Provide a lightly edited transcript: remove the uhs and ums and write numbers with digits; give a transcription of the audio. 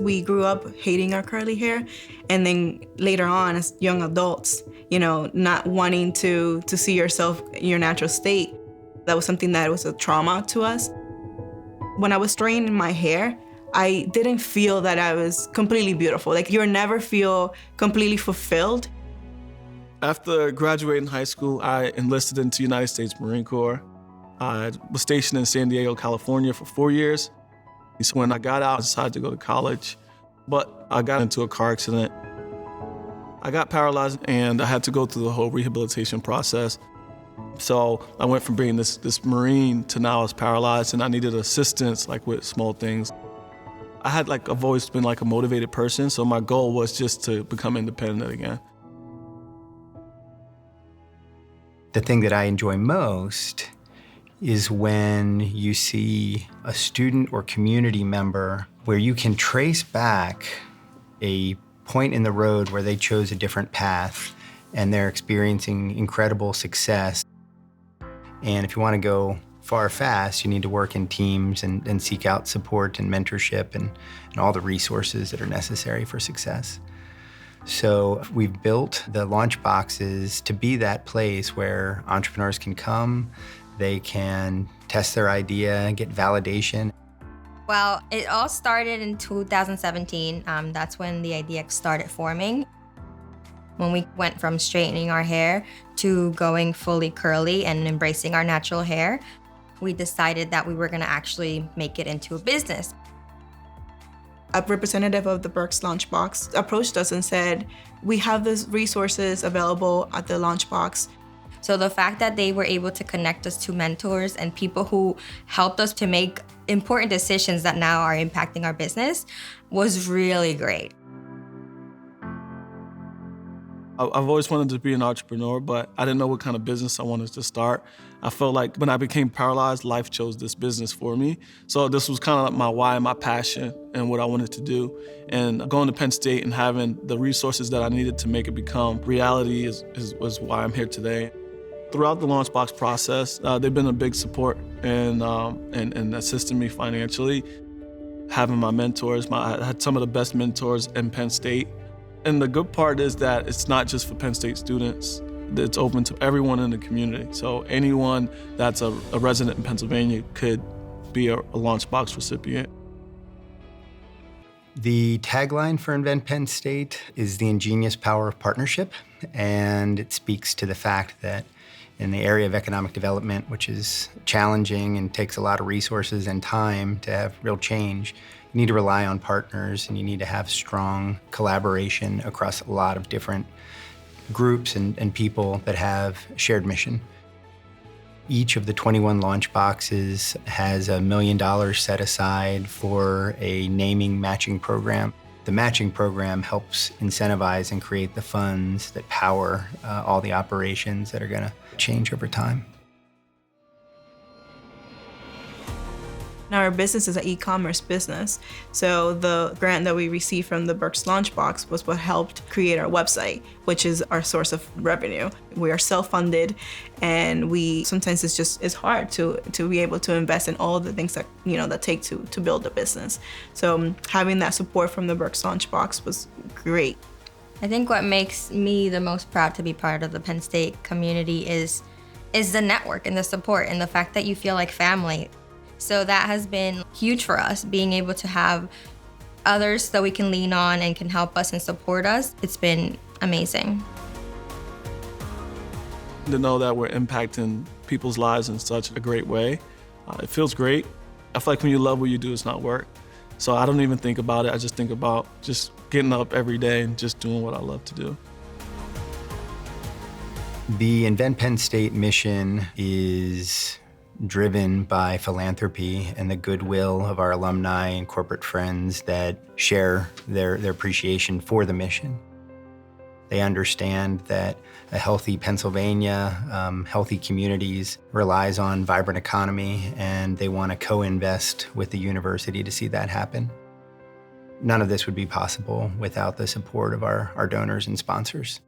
We grew up hating our curly hair, and then later on as young adults, not wanting to see yourself in your natural state. That was something that was a trauma to us. When I was straightening my hair, I didn't feel that I was completely beautiful. Like, you'll never feel completely fulfilled. After graduating high school, I enlisted into the United States Marine Corps. I was stationed in San Diego, California for 4 years. So when I got out, I decided to go to college, but I got into a car accident. I got paralyzed and I had to go through the whole rehabilitation process. So I went from being this Marine to now I was paralyzed, and I needed assistance with small things. I've always been a motivated person, so my goal was just to become independent again. The thing that I enjoy most is when you see a student or community member where you can trace back a point in the road where they chose a different path and they're experiencing incredible success. And if you want to go far fast, you need to work in teams and seek out support and mentorship and all the resources that are necessary for success. So we've built the launch boxes to be that place where entrepreneurs can come, they can test their idea, get validation. Well, it all started in 2017. That's when the idea started forming. When we went from straightening our hair to going fully curly and embracing our natural hair, we decided that we were going to actually make it into a business. A representative of the Berks Launchbox approached us and said, we have these resources available at the Launchbox. So the fact that they were able to connect us to mentors and people who helped us to make important decisions that now are impacting our business was really great. I've always wanted to be an entrepreneur, but I didn't know what kind of business I wanted to start. I felt like when I became paralyzed, life chose this business for me. So this was kind of like my why, my passion, and what I wanted to do. And going to Penn State and having the resources that I needed to make it become reality was why I'm here today. Throughout the Launchbox process, they've been a big support and assisting me financially. Having my mentors, I had some of the best mentors in Penn State. And the good part is that it's not just for Penn State students. It's open to everyone in the community. So anyone that's a resident in Pennsylvania could be a Launchbox recipient. The tagline for Invent Penn State is the ingenious power of partnership, and it speaks to the fact that in the area of economic development, which is challenging and takes a lot of resources and time to have real change, you need to rely on partners and you need to have strong collaboration across a lot of different groups and people that have shared mission. Each of the 21 launch boxes has $1 million set aside for a naming matching program. The matching program helps incentivize and create the funds that power all the operations that are going to change over time. Our business is an e-commerce business, so the grant that we received from the Berks Launchbox was what helped create our website, which is our source of revenue. We are self-funded, and sometimes it's hard to be able to invest in all the things that that take to build a business. So having that support from the Berks Launchbox was great. I think what makes me the most proud to be part of the Penn State community is the network and the support and the fact that you feel like family. So that has been huge for us, being able to have others that we can lean on and can help us and support us. It's been amazing. To know that we're impacting people's lives in such a great way, it feels great. I feel like when you love what you do, it's not work. So I don't even think about it. I just think about just getting up every day and just doing what I love to do. The Invent Penn State mission is driven by philanthropy and the goodwill of our alumni and corporate friends that share their appreciation for the mission. They understand that a healthy Pennsylvania, healthy communities relies on vibrant economy, and they want to co-invest with the university to see that happen. None of this would be possible without the support of our donors and sponsors.